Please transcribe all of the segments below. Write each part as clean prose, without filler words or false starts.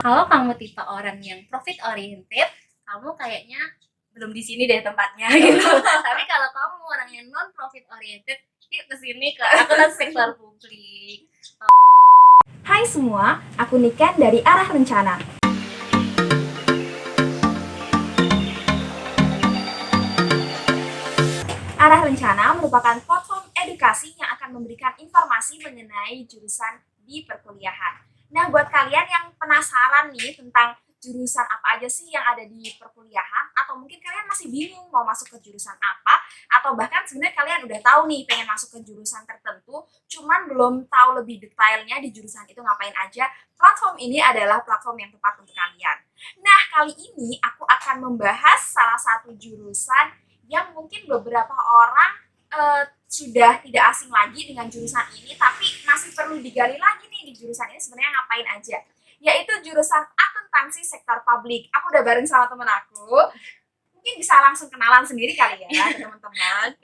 Kalau kamu tipe orang yang profit oriented, kamu kayaknya belum di sini deh tempatnya gitu. Tapi kalau kamu orang yang non profit oriented, yuk ke sini ke akuntansi sektor publik. Hai semua, aku Niken dari Arah Rencana. Arah Rencana merupakan platform edukasi yang akan memberikan informasi mengenai jurusan di perkuliahan. Nah, buat kalian yang penasaran nih tentang jurusan apa aja sih yang ada di perkuliahan, atau mungkin kalian masih bingung mau masuk ke jurusan apa, atau bahkan sebenarnya kalian udah tahu nih pengen masuk ke jurusan tertentu, cuman belum tahu lebih detailnya di jurusan itu ngapain aja, platform ini adalah platform yang tepat untuk kalian. Nah, kali ini aku akan membahas salah satu jurusan yang mungkin beberapa orang sudah tidak asing lagi dengan jurusan ini, tapi masih perlu digali lagi nih di jurusan ini sebenarnya ngapain aja, yaitu jurusan akuntansi sektor publik. Aku udah bareng sama temen aku, mungkin bisa langsung kenalan sendiri kali ya ke teman-teman.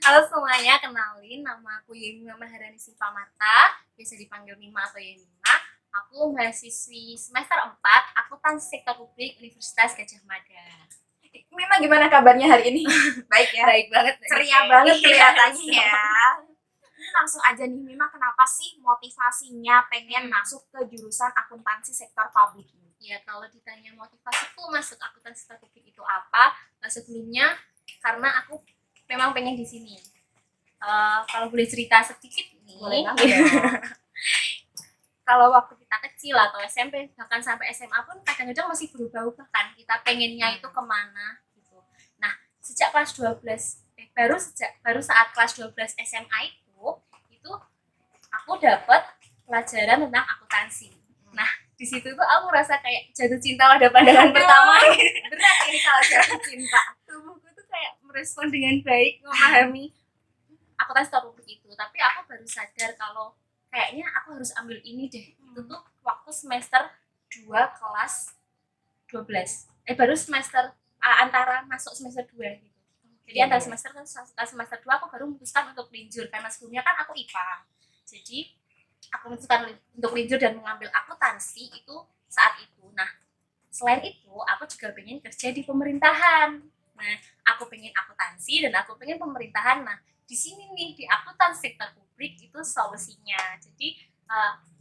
Halo semuanya, kenalin nama aku Yemima Maharani Siva Marta, biasa dipanggil Mima atau Yemima. Aku mahasiswi semester 4 akuntansi sektor publik Universitas Gadjah Mada. Mima, gimana kabarnya hari ini? Baik ya? Baik banget, Ceria banget kelihatannya ya. Langsung aja nih, Mima, kenapa sih motivasinya pengen masuk ke jurusan akuntansi sektor publik ini? Ya, kalau ditanya motivasiku masuk akuntansi sektor publik itu apa? Sebelumnya karena aku memang pengen di sini. Kalau boleh cerita sedikit nih. Boleh banget ya. Kalau waktu kita kecil atau SMP bahkan sampai SMA pun kadang-kadang masih berubah-ubah kan, kita pengennya itu kemana gitu. Nah, sejak kelas 12 baru saat kelas 12 SMA itu aku dapat pelajaran tentang akuntansi. Nah, di situ tuh aku merasa kayak jatuh cinta pada pandangan pertama. Berat ini kalau jatuh cinta. Tubuhku tuh kayak merespon dengan baik memahami akuntansi publik itu, tapi aku baru sadar kalau kayaknya aku harus ambil ini deh. Itu tuh waktu semester 2 kelas 12. Baru semester antara masuk semester 2 gitu. Jadi antara semester 2 aku baru memutuskan untuk linjur, karena sebelumnya kan aku IPA. Jadi aku memutuskan untuk linjur dan mengambil akuntansi itu saat itu. Nah, selain itu aku juga pengen kerja di pemerintahan. Nah, aku pengen akuntansi dan aku pengen pemerintahan. Nah, di sini nih di akuntansi sektor publik itu solusinya. Jadi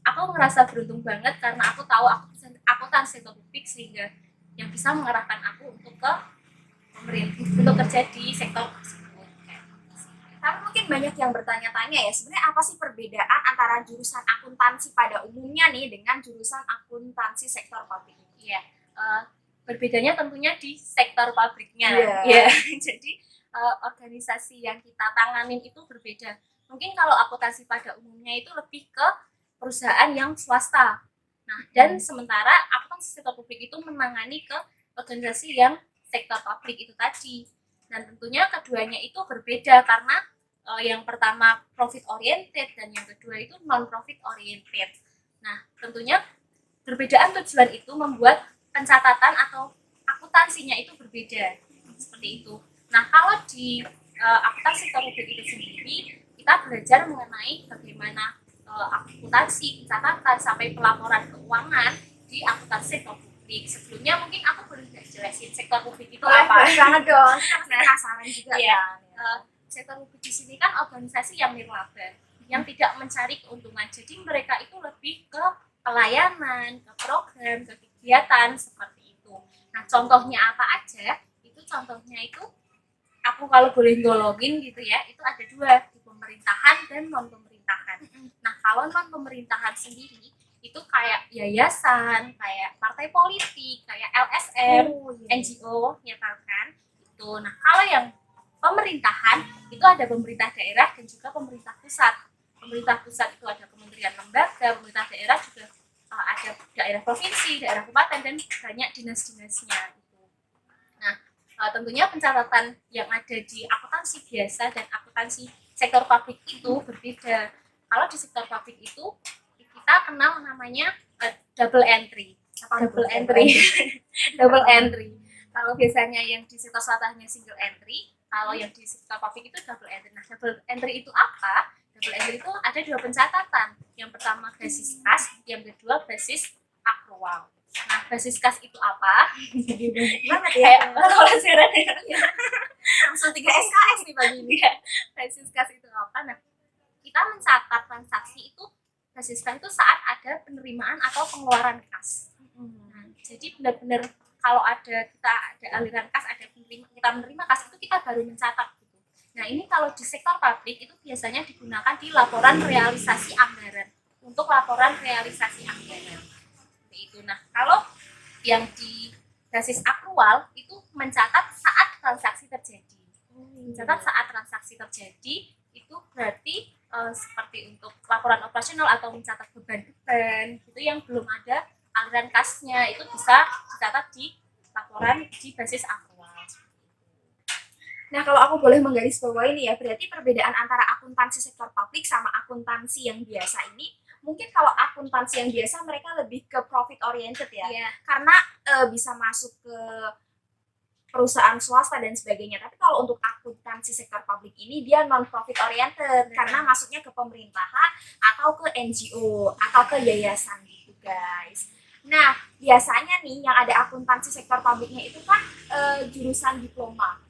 aku ngerasa beruntung banget karena aku tahu akuntansi sektor publik, sehingga yang bisa mengarahkan aku untuk ke pemerintah, untuk kerja di sektor tersebut. Tapi mungkin banyak yang bertanya-tanya ya, sebenarnya apa sih perbedaan antara jurusan akuntansi pada umumnya nih dengan jurusan akuntansi sektor publik? Iya, berbedanya tentunya di sektor pabriknya. Iya. Jadi organisasi yang kita tanganin itu berbeda. Mungkin kalau akuntansi pada umumnya itu lebih ke perusahaan yang swasta. Nah, dan sementara akuntansi sektor publik itu menangani ke organisasi yang sektor publik itu tadi. Dan tentunya keduanya itu berbeda karena yang pertama profit oriented dan yang kedua itu non profit oriented. Nah, tentunya perbedaan tujuan itu membuat pencatatan atau akuntansinya itu berbeda, seperti itu. Nah, kalau di akuntansi sektor publik itu sendiri, kita belajar mengenai bagaimana akuntansi, pencatatan sampai pelaporan keuangan di akuntansi sektor publik. Sebelumnya mungkin aku boleh jelasin sektor publik itu apa? Banget dong, penasaran juga ya. kan. Sektor publik di sini kan organisasi yang nirlaba, yang tidak mencari keuntungan. Jadi mereka itu lebih ke pelayanan, ke program, ke kegiatan seperti itu. Nah, contohnya apa aja? Itu contohnya itu aku kalau boleh golongin gitu ya, itu ada dua, di pemerintahan dan non pemerintahan. Nah, kalau non pemerintahan sendiri itu kayak yayasan, kayak partai politik, kayak LSM, NGO, ya kan? Itu. Nah, kalau yang pemerintahan itu ada pemerintah daerah dan juga pemerintah pusat. Pemerintah pusat itu ada kementerian lembaga, pemerintah daerah juga ada daerah provinsi, daerah kabupaten, dan banyak dinas-dinasnya. Nah, tentunya pencatatan yang ada di akuntansi biasa dan akuntansi sektor publik itu berbeda. Kalau di sektor publik itu kita kenal namanya double entry. Double entry. Double entry. Kalau biasanya yang di sektor swastanya single entry, kalau yang di sektor publik itu double entry. Nah, double entry itu apa? Double entry itu ada dua pencatatan. Yang pertama basis kas, yang kedua basis akrual. Nah, basis kas itu apa? Jadi banyak banget ya. Kayak pelajaran ya. Langsung 3 SKS nih pagi ini. Iya, basis kas itu apa? Nah, kita mencatat transaksi itu, basis kas itu saat ada penerimaan atau pengeluaran kas. Nah, jadi benar-benar kalau kita ada aliran kas, ada kita menerima kas, itu kita baru mencatat gitu. Nah, ini kalau di sektor publik itu biasanya digunakan di laporan realisasi anggaran, untuk laporan realisasi anggaran. Seperti itu. Nah, kalau yang di basis akrual itu mencatat saat transaksi terjadi. Mencatat saat transaksi terjadi itu berarti seperti untuk laporan operasional atau mencatat beban-beban itu yang belum ada aliran kasnya, itu bisa dicatat di laporan di basis akrual. Nah, kalau aku boleh menggarisbawahi ini ya, berarti perbedaan antara akuntansi sektor publik sama akuntansi yang biasa ini, mungkin kalau akuntansi yang biasa mereka lebih ke profit oriented ya. Iya. Karena bisa masuk ke perusahaan swasta dan sebagainya. Tapi kalau untuk akuntansi sektor publik ini dia non profit oriented karena masuknya ke pemerintahan atau ke NGO atau ke yayasan gitu, guys. Nah, biasanya nih yang ada akuntansi sektor publiknya itu kan jurusan diploma.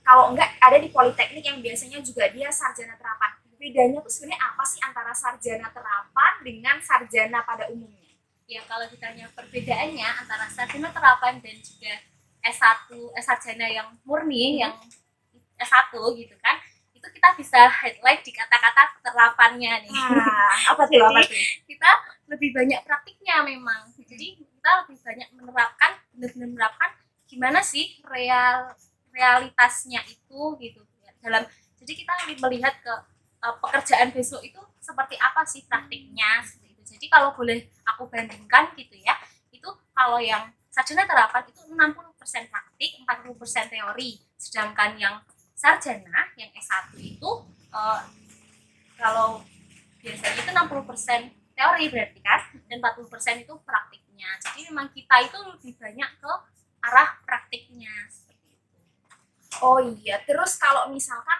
Kalau enggak ada di politeknik yang biasanya juga dia sarjana terapan. Bedanya tuh sebenarnya apa sih antara sarjana terapan dengan sarjana pada umumnya? Ya, kalau ditanya perbedaannya antara sarjana terapan dan juga S1, sarjana yang murni, yang S1 gitu kan, itu kita bisa highlight di kata-kata terapannya nih. Apa tuh? Kita lebih banyak praktiknya memang. Jadi kita lebih banyak menerapkan, benar-benar menerapkan gimana sih realitasnya itu gitu dalam. Jadi kita melihat ke pekerjaan besok itu seperti apa sih praktiknya seperti itu. Jadi kalau boleh aku bandingkan gitu ya, itu kalau yang sarjana terapan itu 60% praktik, 40% teori. Sedangkan yang sarjana, yang S1 itu kalau biasanya itu 60% teori berarti kan, dan 40% itu praktiknya. Jadi memang kita itu lebih banyak ke arah praktiknya seperti itu. Oh iya, terus kalau misalkan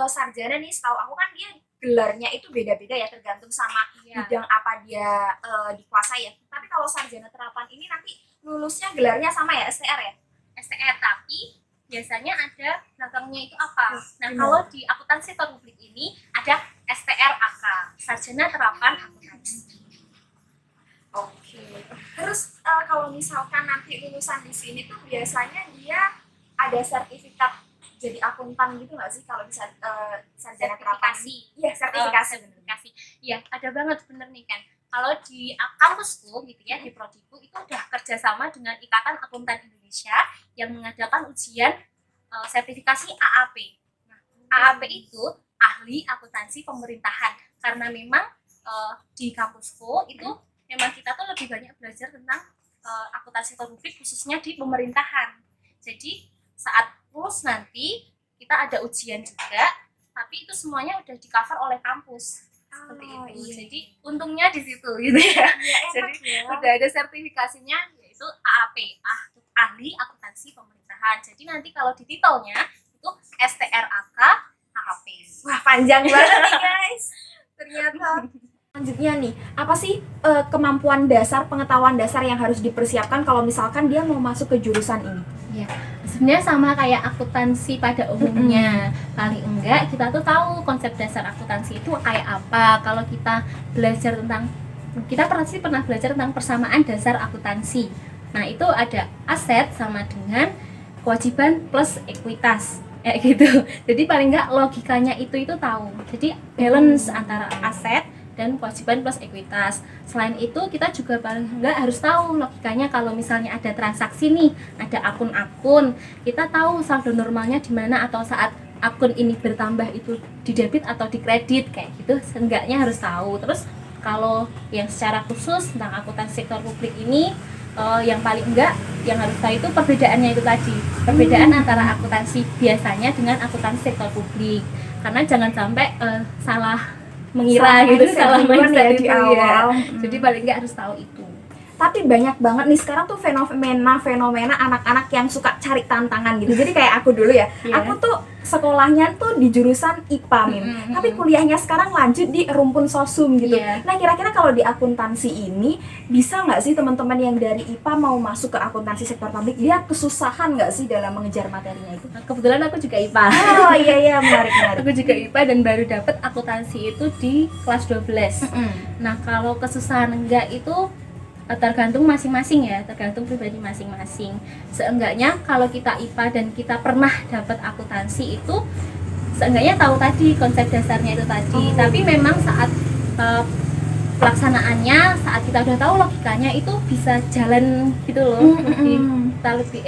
sarjana nih, setahu aku kan dia gelarnya itu beda-beda ya, tergantung sama bidang apa dia dikuasai ya. Tapi kalau sarjana terapan ini nanti lulusnya gelarnya sama ya, STR ya? STR, tapi biasanya ada belakangnya itu apa? Nah, kalau di akuntansi publik ini ada STR AK, sarjana terapan akuntansi. Oke. Terus kalau misalkan nanti lulusan di sini tuh biasanya dia ada sertifikat jadi akuntan gitu nggak sih kalau bisa sarjana terapan? Iya, sertifikasi. Iya, ada banget bener nih kan. Kalau di kampusku gitu ya, di prodiku itu udah kerjasama dengan Ikatan Akuntan Indonesia yang mengadakan ujian sertifikasi AAP. Nah, AAP itu ahli akuntansi pemerintahan, karena memang di kampusku itu memang kita tuh lebih banyak belajar tentang akuntansi publik khususnya di pemerintahan. Jadi saat lulus nanti kita ada ujian juga, tapi itu semuanya udah di cover oleh kampus seperti itu. Iya. Jadi untungnya di situ gitu ya. Jadi ya. udah ada sertifikasinya, yaitu AAP, ahli akuntansi pemerintahan. Jadi nanti kalau di titelnya itu STRAK AAP. Wah, panjang banget nih guys. Ternyata. Selanjutnya nih, apa sih kemampuan dasar, pengetahuan dasar yang harus dipersiapkan kalau misalkan dia mau masuk ke jurusan ini? Ya, sebenarnya sama kayak akuntansi pada umumnya. Paling enggak kita tuh tahu konsep dasar akuntansi itu kayak apa. Kalau kita belajar tentang, kita pernah belajar tentang persamaan dasar akuntansi. Nah, itu ada aset sama dengan kewajiban plus ekuitas. Gitu. Jadi paling enggak logikanya itu tahu. Jadi balance antara aset dan kewajiban plus ekuitas. Selain itu kita juga paling enggak harus tahu logikanya kalau misalnya ada transaksi nih, ada akun-akun, kita tahu saldo normalnya di mana atau saat akun ini bertambah itu di debit atau di kredit kayak gitu, seenggaknya harus tahu. Terus kalau yang secara khusus tentang akuntansi sektor publik ini yang paling enggak yang harus tahu itu perbedaannya itu tadi. Perbedaan antara akuntansi biasanya dengan akuntansi sektor publik. Karena jangan sampai salah mengira gitu, salah mindset di awal. Jadi paling nggak harus tahu itu. Tapi banyak banget nih sekarang tuh fenomena anak-anak yang suka cari tantangan gitu. Jadi kayak aku dulu ya, aku tuh sekolahnya tuh di jurusan IPA, Mim. Tapi kuliahnya sekarang lanjut di rumpun sosum gitu. Iya. Nah, kira-kira kalau di akuntansi ini bisa nggak sih teman-teman yang dari IPA mau masuk ke akuntansi sektor publik, dia kesusahan nggak sih dalam mengejar materinya itu? Kebetulan aku juga IPA. Oh iya, menarik. Aku juga IPA dan baru dapat akuntansi itu di kelas 12. Nah, kalau kesusahan enggak itu tergantung masing-masing ya, tergantung pribadi masing-masing. Seenggaknya kalau kita IPA dan kita pernah dapat akuntansi itu seenggaknya tahu tadi konsep dasarnya itu tadi. Tapi memang saat pelaksanaannya, saat kita udah tahu logikanya itu bisa jalan gitu loh.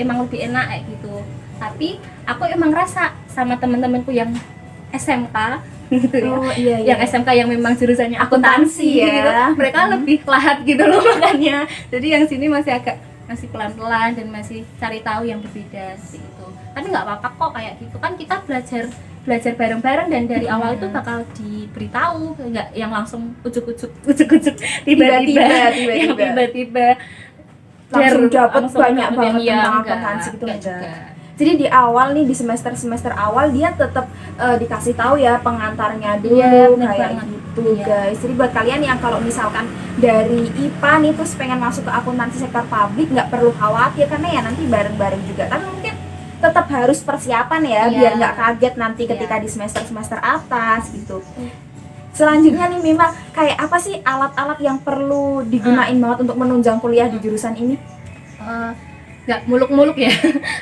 Emang lebih enak kayak gitu. Tapi aku emang rasa sama teman-temanku yang SMK gitu ya. Iya. Yang SMK yang memang jurusannya akuntansi ya. gitu, mereka lebih lahat gitu loh makanya. Jadi yang sini masih masih pelan-pelan dan masih cari tahu yang berbeda gitu. Tapi nggak apa-apa kok kayak gitu kan, kita belajar bareng-bareng dan dari awal itu bakal diberitahu, nggak yang langsung ujuk-ujuk tiba-tiba yang tiba-tiba langsung dapat langsung banyak dapet banget yang tentang enggak, akuntansi gitu enggak enggak. juga. Jadi di awal nih, di semester awal dia tetap dikasih tahu ya pengantarnya dulu, Iya, bener kayak banget. gitu Iya. guys. Jadi buat kalian yang kalau misalkan dari IPA nih terus pengen masuk ke akuntansi sektor publik, nggak perlu khawatir karena ya nanti bareng-bareng juga. Tapi mungkin tetap harus persiapan ya, Iya. biar nggak kaget nanti ketika Iya. di semester atas gitu. Selanjutnya nih Mima, kayak apa sih alat-alat yang perlu digunain banget untuk menunjang kuliah di jurusan ini? Nggak muluk-muluk ya.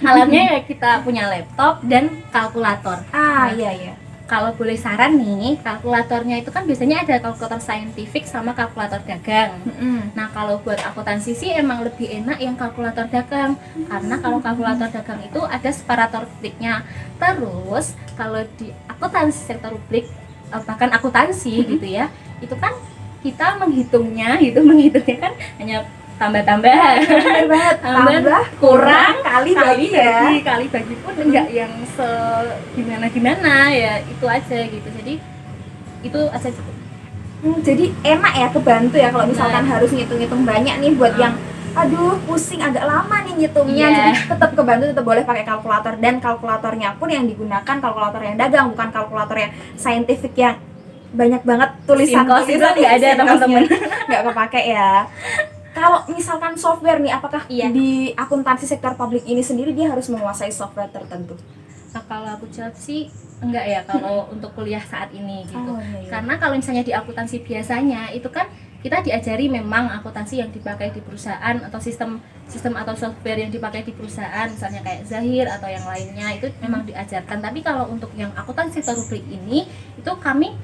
Alatnya ya kita punya laptop dan kalkulator. Iya. Kalau boleh saran nih, kalkulatornya itu kan biasanya ada kalkulator saintifik sama kalkulator dagang. Nah, kalau buat akuntansi sih emang lebih enak yang kalkulator dagang. Karena kalau kalkulator dagang itu ada separator kliknya. Terus, kalau di akuntansi sektor publik, bahkan akuntansi gitu ya, itu kan kita menghitungnya kan hanya tambah-tambah. Bener banget, tambah, kurang, kali bagi ya. kali bagi pun enggak yang gimana ya, itu aja gitu. Jadi itu aja cukup. Jadi enak ya, kebantu ya kalau misalkan harus ngitung-ngitung banyak nih buat yang aduh pusing agak lama nih ngitungnya. Jadi tetap kebantu, tetap boleh pakai kalkulator, dan kalkulatornya pun yang digunakan kalkulator yang dagang, bukan kalkulator yang saintifik yang banyak banget tulisan-tulisan nggak ada teman-teman. Nggak kepake ya. Kalau misalkan software nih, apakah di akuntansi sektor publik ini sendiri dia harus menguasai software tertentu? Nah, kalau aku jawab sih enggak ya kalau untuk kuliah saat ini gitu. Iya. Karena kalau misalnya di akuntansi biasanya itu kan kita diajari memang akuntansi yang dipakai di perusahaan atau sistem atau software yang dipakai di perusahaan, misalnya kayak Zahir atau yang lainnya, itu memang diajarkan. Tapi kalau untuk yang akuntansi sektor publik ini, itu kami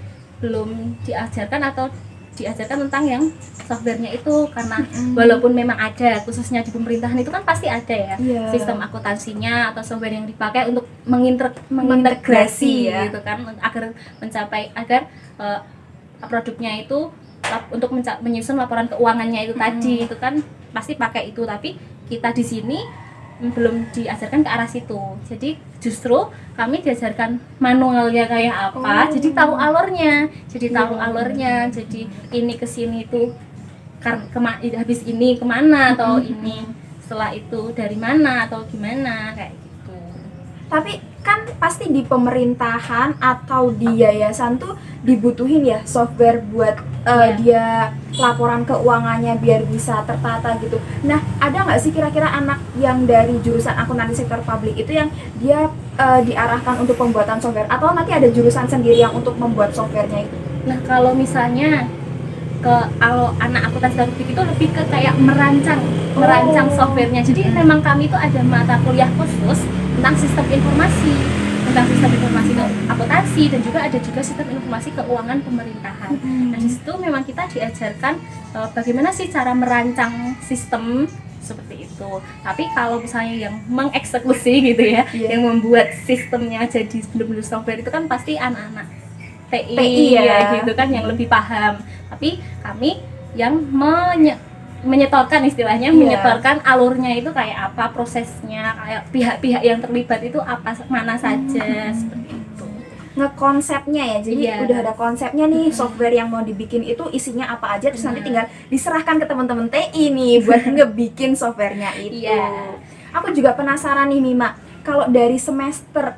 belum diajarkan atau diajarkan tentang yang softwarenya itu, karena walaupun memang ada khususnya di pemerintahan itu kan pasti ada ya sistem akuntansinya atau software yang dipakai untuk mengintegrasi ya. gitu kan, agar produknya itu untuk menyusun laporan keuangannya itu tadi, itu kan pasti pakai itu. Tapi kita di sini belum diajarkan ke arah situ. Jadi justru kami diajarkan manualnya kayak apa, jadi tahu alurnya. Jadi ini ke sini itu habis ini kemana, atau ini setelah itu dari mana atau gimana kayak gitu. Tapi kan pasti di pemerintahan atau di yayasan tuh dibutuhin ya software buat dia laporan keuangannya biar bisa tertata gitu. Nah, ada nggak sih kira-kira anak yang dari jurusan akuntansi sektor publik itu yang dia diarahkan untuk pembuatan software, atau nanti ada jurusan sendiri yang untuk membuat softwarenya itu? Nah, kalau misalnya kalau anak akuntansi sektor publik itu lebih ke kayak merancang softwarenya. Jadi memang kami itu ada mata kuliah khusus tentang sistem informasi akuntansi, dan juga ada juga sistem informasi keuangan pemerintahan. Nah, di situ memang kita diajarkan bagaimana sih cara merancang sistem seperti itu. Tapi kalau misalnya yang mengeksekusi gitu ya, yang membuat sistemnya jadi benar-benar software, itu kan pasti anak-anak TI ya gitu kan, yang lebih paham. Tapi kami yang menyetorkan istilahnya, menyetorkan alurnya itu kayak apa, prosesnya, kayak pihak-pihak yang terlibat itu apa, mana saja, seperti itu. Ngekonsepnya ya, jadi udah ada konsepnya nih, software yang mau dibikin itu isinya apa aja, terus nanti tinggal diserahkan ke teman-teman TI nih buat ngebikin softwarenya itu. Aku juga penasaran nih Mima, kalau dari semester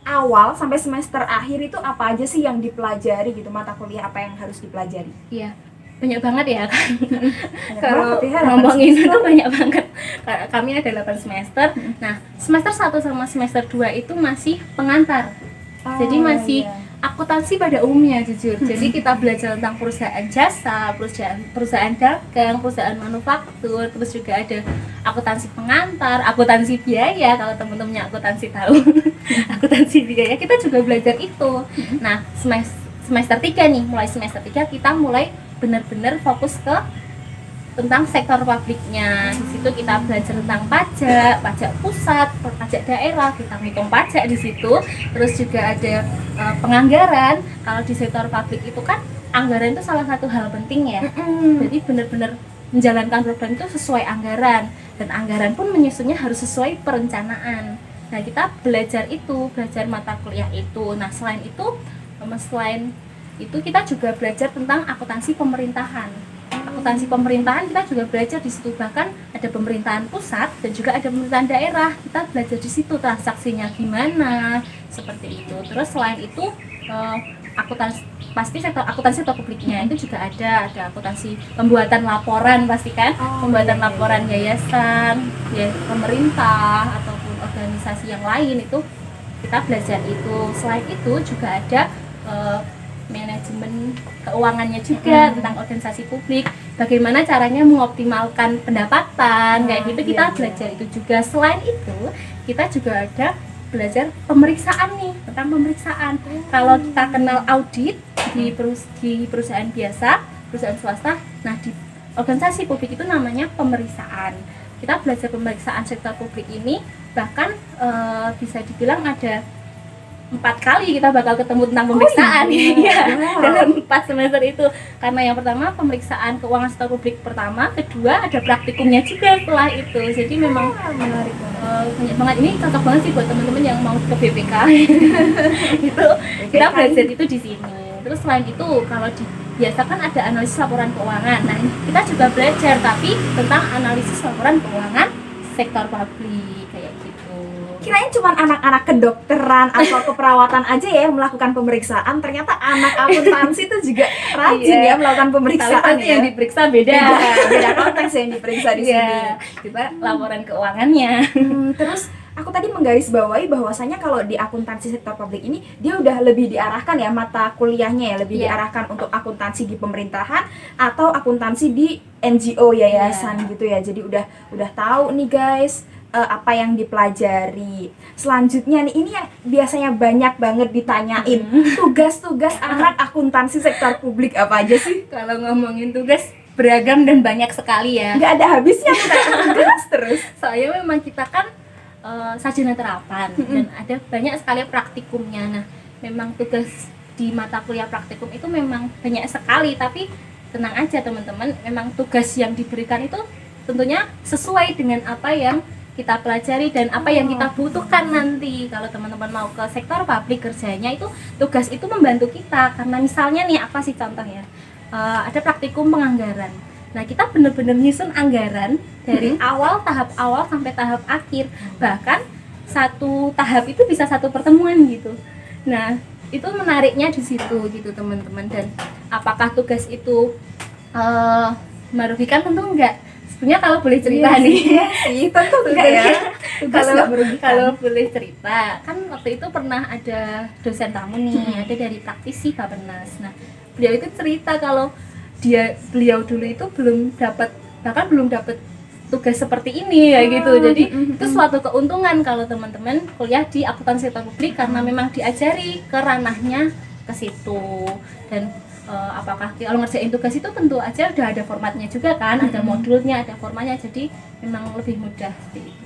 awal sampai semester akhir itu apa aja sih yang dipelajari gitu, mata kuliah apa yang harus dipelajari? Iya, banyak banget ya kan. Banyak Kalau banget ya, 8 ngomongin semester. itu banyak banget. Kami ada 8 semester. Nah, semester 1 sama semester 2 itu masih pengantar. Jadi masih iya. akuntansi pada umumnya jujur. Jadi kita belajar tentang perusahaan jasa, perusahaan dagang, perusahaan manufaktur, terus juga ada akuntansi pengantar, akuntansi biaya kalau teman-temannya akuntansi tahu. Akuntansi biaya kita juga belajar itu. Nah, semester 3 nih, mulai semester 3 kita mulai benar-benar fokus ke tentang sektor publiknya. Di situ kita belajar tentang pajak pusat, pajak daerah, kita ngitung pajak di situ. Terus juga ada penganggaran. Kalau di sektor publik itu kan anggaran itu salah satu hal penting ya. Jadi benar-benar menjalankan program itu sesuai anggaran, dan anggaran pun menyusunnya harus sesuai perencanaan. Nah, kita belajar mata kuliah itu. Nah, selain itu kita juga belajar tentang akuntansi pemerintahan. Akuntansi pemerintahan kita juga belajar di situ, bahkan ada pemerintahan pusat dan juga ada pemerintahan daerah. Kita belajar di situ transaksinya gimana, seperti itu. Terus selain itu akuntansi atau publiknya itu juga ada akuntansi pembuatan laporan, pasti kan, pembuatan laporan yayasan, ya pemerintah ataupun organisasi yang lain, itu kita belajar itu. Selain itu juga ada manajemen keuangannya juga, tentang organisasi publik, bagaimana caranya mengoptimalkan pendapatan, kayak gitu kita belajar itu juga. Selain itu kita juga ada belajar pemeriksaan nih, tentang pemeriksaan. Kalau kita kenal audit di perusahaan biasa, perusahaan swasta, nah di organisasi publik itu namanya pemeriksaan. Kita belajar pemeriksaan sektor publik ini, bahkan bisa dibilang ada 4 kali kita bakal ketemu tentang pemeriksaan. Dalam 4 semester itu. Karena yang pertama pemeriksaan keuangan sektor publik pertama, kedua ada praktikumnya juga setelah itu. Jadi memang menarik banyak banget. Ini cocok banget sih buat teman-teman yang mau ke BPK. Itu kita belajar itu di sini. Terus selain itu kalau biasa kan ada analisis laporan keuangan. Nah, kita juga belajar tapi tentang analisis laporan keuangan sektor publik kayak gitu. Kirain cuma anak-anak kedokteran atau keperawatan aja ya yang melakukan pemeriksaan, ternyata anak akuntansi itu juga rajin ya melakukan pemeriksaan. Tapi yang diperiksa beda konteks yang diperiksa di sini. Kita laporan keuangannya. Terus aku tadi menggarisbawahi bahwasanya kalau di akuntansi sektor publik ini dia udah lebih diarahkan ya mata kuliahnya ya, lebih diarahkan untuk akuntansi di pemerintahan atau akuntansi di NGO yayasan gitu ya. Jadi udah tahu nih guys apa yang dipelajari. Selanjutnya nih, ini yang biasanya banyak banget ditanyain, tugas-tugas anak akuntansi sektor publik apa aja sih? Kalau ngomongin tugas beragam dan banyak sekali ya, nggak ada habisnya tugas terus. Soalnya memang kita kan sarjana terapan dan ada banyak sekali praktikumnya. Nah, memang tugas di mata kuliah praktikum itu memang banyak sekali, tapi tenang aja teman-teman, memang tugas yang diberikan itu tentunya sesuai dengan apa yang kita pelajari dan apa yang kita butuhkan nanti. Kalau teman-teman mau ke sektor publik kerjanya itu, tugas itu membantu kita. Karena misalnya nih, apa sih contohnya, ada praktikum penganggaran. Nah, kita benar-benar nyusun anggaran dari tahap awal sampai tahap akhir. Bahkan satu tahap itu bisa satu pertemuan gitu. Nah, itu menariknya di situ gitu teman-teman. Dan apakah tugas itu merugikan? Tentu enggak. Sebenarnya kalau boleh cerita tentu enggak ya. Kalau boleh cerita, kan waktu itu pernah ada dosen tamu nih, ada dari praktisi Bappenas. Nah, beliau itu cerita kalau beliau dulu itu belum dapat tugas seperti ini ya gitu. Jadi itu suatu keuntungan kalau teman-teman kuliah di akuntansi sektor publik, karena memang diajari ke ranahnya ke situ. Dan apakah kalau ngerjain tugas itu tentu aja udah ada formatnya juga kan, ada modulnya, ada formanya, jadi memang lebih mudah seperti itu.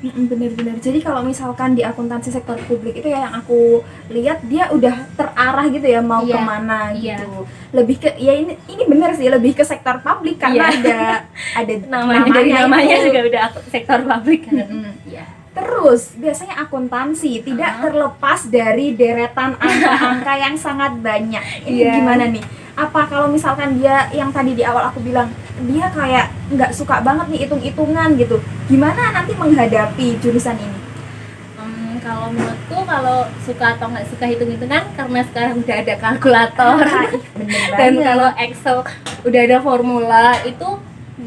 Bener-bener. Jadi kalau misalkan di akuntansi sektor publik itu ya yang aku lihat dia udah terarah gitu ya mau kemana gitu. Lebih ke ini bener sih, lebih ke sektor publik karena ada namanya juga udah sektor publik kan. Terus biasanya akuntansi tidak terlepas dari deretan angka-angka yang sangat banyak. Ini gimana nih? Apa kalau misalkan dia yang tadi di awal aku bilang dia kayak nggak suka banget nih hitung-hitungan gitu, gimana nanti menghadapi jurusan ini? Kalau menurutku kalau suka atau nggak suka hitung-hitungan karena sekarang udah ada kalkulator Bener dan banget. kalau Excel udah ada formula itu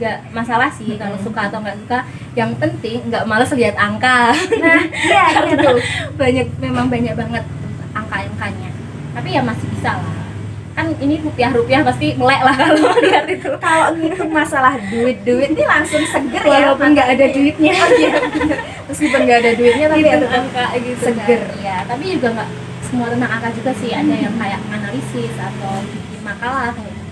nggak masalah sih kalau suka atau nggak suka. Yang penting nggak males lihat angka. Nah, iya tuh. Memang banyak banget angka-angkanya. Tapi ya masih bisa lah. Kan ini rupiah pasti melek lah kalau lihat itu. Kalau ngitung masalah duit ini langsung seger ya. Walaupun nggak ada duitnya. Oh iya, bener. Meskipun nggak ada duitnya tapi Hitung tetap angka gitu seger. kan. Ya, tapi juga nggak semua tentang angka juga sih. Ada yang kayak analisis atau bikin makalah kayak gitu.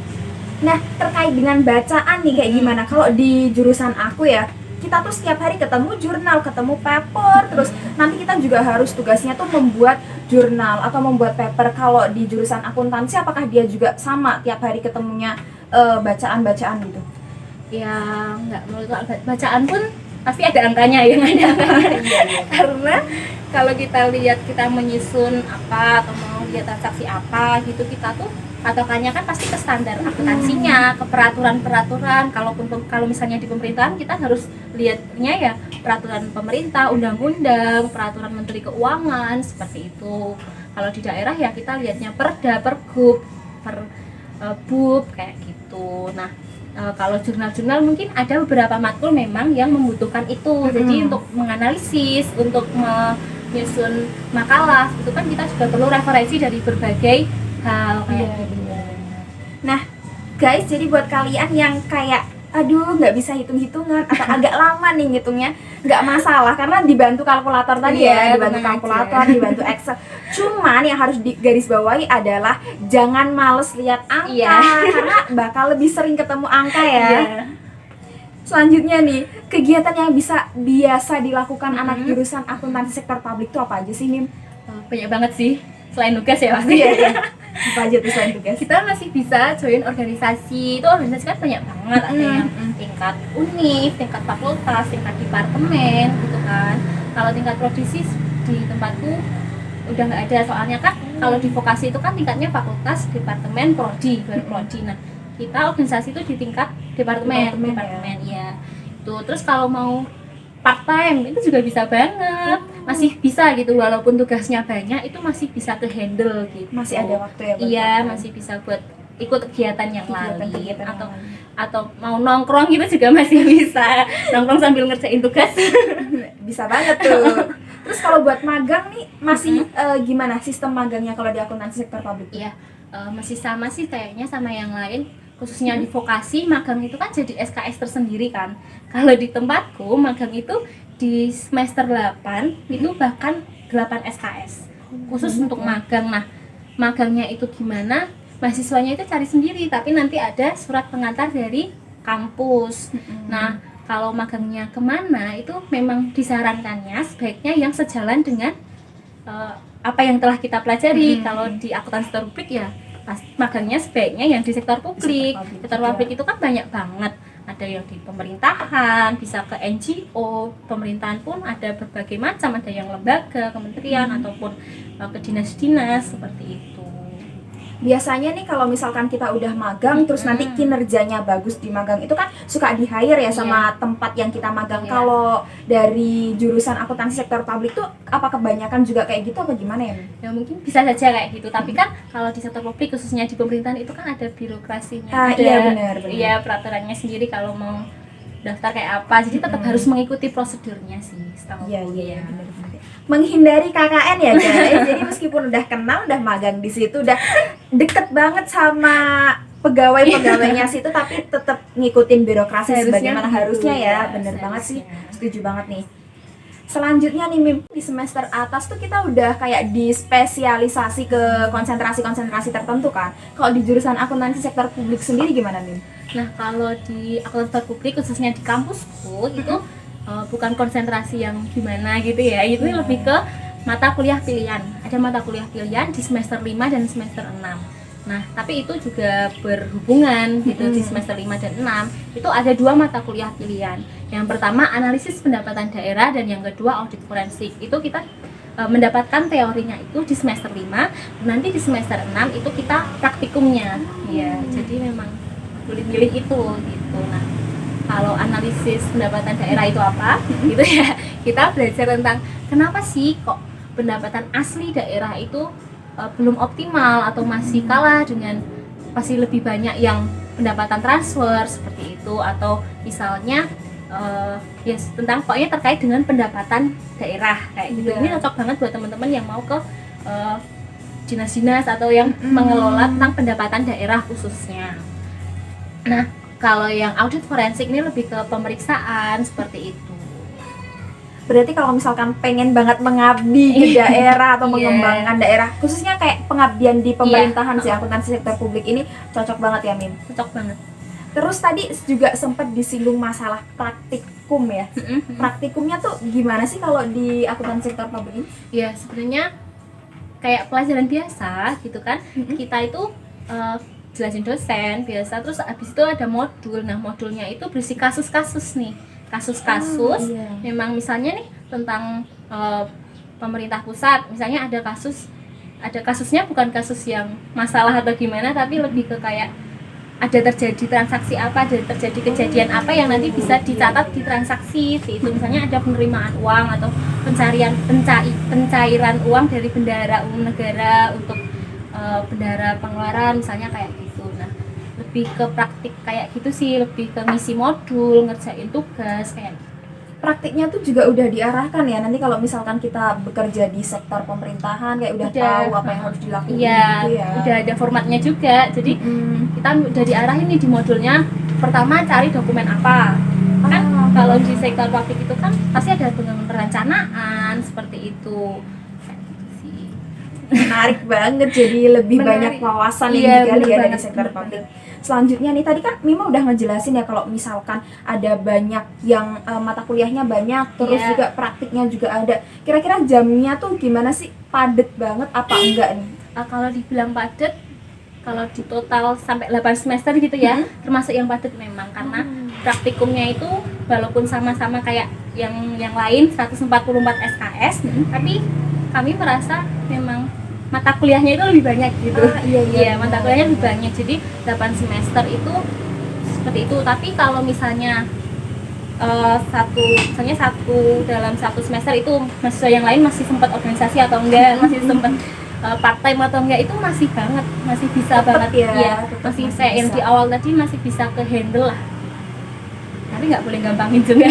Nah, terkait dengan bacaan nih kayak gimana? Kalau di jurusan aku ya, kita tuh setiap hari ketemu jurnal, ketemu paper, terus nanti kita juga harus tugasnya tuh membuat jurnal atau membuat paper. Kalau di jurusan akuntansi apakah dia juga sama tiap hari ketemunya bacaan-bacaan gitu? Ya nggak, menurut bacaan pun pasti ada angkanya yang ada angkanya. Karena kalau kita lihat kita menyusun apa atau mau lihat transaksi apa gitu, kita tuh patokannya kan pasti ke standar akuntansinya, ke peraturan-peraturan. Kalau misalnya di pemerintahan kita harus lihatnya ya peraturan pemerintah, undang-undang, peraturan menteri keuangan seperti itu. Kalau di daerah ya kita lihatnya perda, pergub, bub kayak gitu. Nah, kalau jurnal-jurnal mungkin ada beberapa matkul memang yang membutuhkan itu. Jadi untuk menganalisis, untuk menyusun makalah itu kan kita juga perlu referensi dari berbagai hal kayak gitu. Nah, guys, jadi buat kalian yang kayak aduh nggak bisa hitung-hitungan atau agak lama nih ngitungnya, nggak masalah karena dibantu kalkulator tadi ya, dibantu kalkulator, dibantu Excel. Cuman yang harus digarisbawahi adalah jangan males lihat angka karena bakal lebih sering ketemu angka ya. Selanjutnya nih, kegiatan yang biasa dilakukan anak jurusan akuntansi sektor publik itu apa aja sih, Mim? Banyak banget sih, selain tugas ya pasti. Apa aja tuh selain tugas? Kita masih bisa join organisasi. Itu organisasi kan banyak banget, ada yang tingkat univ, tingkat fakultas, tingkat departemen gitu kan. Kalau tingkat prodisi di tempatku udah nggak ada, soalnya kan kalau di vokasi itu kan tingkatnya fakultas, departemen, prodi, baru prodi. Nah, kita organisasi itu di tingkat departemen ya. Tuh, terus kalau mau part time itu juga bisa banget, masih bisa gitu, walaupun tugasnya banyak itu masih bisa ke handle gitu, masih ada waktu ya buat iya part-time. masih bisa buat ikut kegiatan yang lain atau mau nongkrong gitu juga masih bisa nongkrong sambil ngerjain tugas. Bisa banget tuh. Terus kalau buat magang nih masih gimana sistem magangnya kalau di akuntansi sektor publik? Iya, masih sama sih kayaknya sama yang lain, khususnya di vokasi magang itu kan jadi SKS tersendiri kan. Kalau di tempatku magang itu di semester 8 itu bahkan 8 SKS khusus untuk magang. Nah, magangnya itu gimana? Mahasiswanya itu cari sendiri, tapi nanti ada surat pengantar dari kampus. Nah, kalau magangnya kemana itu memang disarankannya sebaiknya yang sejalan dengan apa yang telah kita pelajari. Kalau di akuntansi publik ya magangnya sebaiknya yang di sektor publik. Sektor publik itu kan banyak banget, ada yang di pemerintahan, bisa ke NGO, pemerintahan pun ada berbagai macam, ada yang lembaga, kementerian ataupun ke dinas-dinas seperti itu. Biasanya nih kalau misalkan kita udah magang terus nanti kinerjanya bagus di magang itu kan suka di hire ya sama tempat yang kita magang. Kalau dari jurusan akuntansi sektor publik tuh apa kebanyakan juga kayak gitu apa gimana ya? Ya mungkin bisa saja kayak gitu, tapi kan kalau di sektor publik khususnya di pemerintahan itu kan ada birokrasinya, ada benar. Iya, peraturannya sendiri kalau mau daftar kayak apa, jadi tetap harus mengikuti prosedurnya sih setahu Iya benar. Menghindari KKN ya guys. Jadi meskipun udah kenal, udah magang di situ, udah deket banget sama pegawai-pegawainya situ, tapi tetap ngikutin birokrasi sebagaimana harusnya ya. Bener banget sih, setuju banget nih. Selanjutnya nih Mim, di semester atas tuh kita udah kayak dispesialisasi ke konsentrasi-konsentrasi tertentu kan. Kalau di jurusan akuntansi sektor publik sendiri gimana Mim? Nah, kalau di akuntansi publik khususnya di kampusku itu bukan konsentrasi yang gimana gitu ya, itu lebih ke mata kuliah pilihan. Ada mata kuliah pilihan di semester 5 dan semester 6. Nah, tapi itu juga berhubungan gitu. Di semester 5 dan 6 itu ada 2 mata kuliah pilihan. Yang pertama analisis pendapatan daerah dan yang kedua audit forensik. Itu kita mendapatkan teorinya itu di semester 5, nanti di semester 6 itu kita praktikumnya. Ya, jadi memang pilih-pilih itu gitu. Nah, kalau analisis pendapatan daerah itu apa gitu ya, kita belajar tentang kenapa sih kok pendapatan asli daerah itu belum optimal atau masih kalah dengan, masih lebih banyak yang pendapatan transfer seperti itu, atau misalnya ya tentang pokoknya terkait dengan pendapatan daerah kayak gitu. Ini cocok banget buat teman-teman yang mau ke dinas-dinas atau yang mengelola tentang pendapatan daerah khususnya. Nah, kalau yang audit forensik ini lebih ke pemeriksaan seperti itu. Berarti kalau misalkan pengen banget mengabdi ke daerah atau mengembangkan daerah, khususnya kayak pengabdian di pemerintahan sih, akuntansi sektor publik ini cocok banget ya, Mim. Cocok banget. Terus tadi juga sempat disinggung masalah praktikum ya. Praktikumnya tuh gimana sih kalau di akuntansi sektor publik ini? Ya, sebenarnya kayak pelajaran biasa gitu kan. Kita itu jelasin dosen biasa, terus abis itu ada modul. Nah, modulnya itu berisi kasus-kasus nih. Kasus-kasus memang misalnya nih tentang pemerintah pusat, misalnya ada kasusnya bukan kasus yang masalah atau gimana, tapi lebih ke kayak ada terjadi transaksi apa, ada terjadi kejadian apa yang nanti bisa dicatat di transaksi itu. Misalnya ada penerimaan uang atau pencairan uang dari bendahara umum negara untuk bendahara pengeluaran misalnya kayak gitu. Nah, lebih ke praktik kayak gitu sih, lebih ke ngisi modul, ngerjain tugas kayak gitu. Praktiknya tuh juga udah diarahkan ya, nanti kalau misalkan kita bekerja di sektor pemerintahan kayak udah tahu apa yang harus dilakukan gitu ya. Udah ada formatnya juga, jadi kita udah diarahin nih di modulnya. Pertama cari dokumen apa, kan kalau di sektor publik itu kan pasti ada perencanaan seperti itu. Menarik banget, jadi lebih banyak wawasan yang digali ya dari sektor publik. Selanjutnya nih, tadi kan Mima udah ngejelasin ya kalau misalkan ada banyak yang mata kuliahnya banyak, terus juga praktiknya juga ada. Kira-kira jamnya tuh gimana sih? Padet banget apa enggak nih? Kalau dibilang padet, kalau di total sampai 8 semester gitu ya, termasuk yang padet memang, karena praktikumnya itu walaupun sama-sama kayak yang lain 144 SKS, tapi kami merasa memang mata kuliahnya itu lebih banyak gitu. Mata kuliahnya lebih banyak, jadi 8 semester itu seperti itu. Tapi kalau misalnya dalam satu semester itu mahasiswa yang lain masih sempat organisasi atau enggak, masih sempat part time atau enggak, itu masih banget, masih bisa banget masih saya yang di awal tadi masih bisa ke handle lah. Tapi nggak boleh gampangin juga.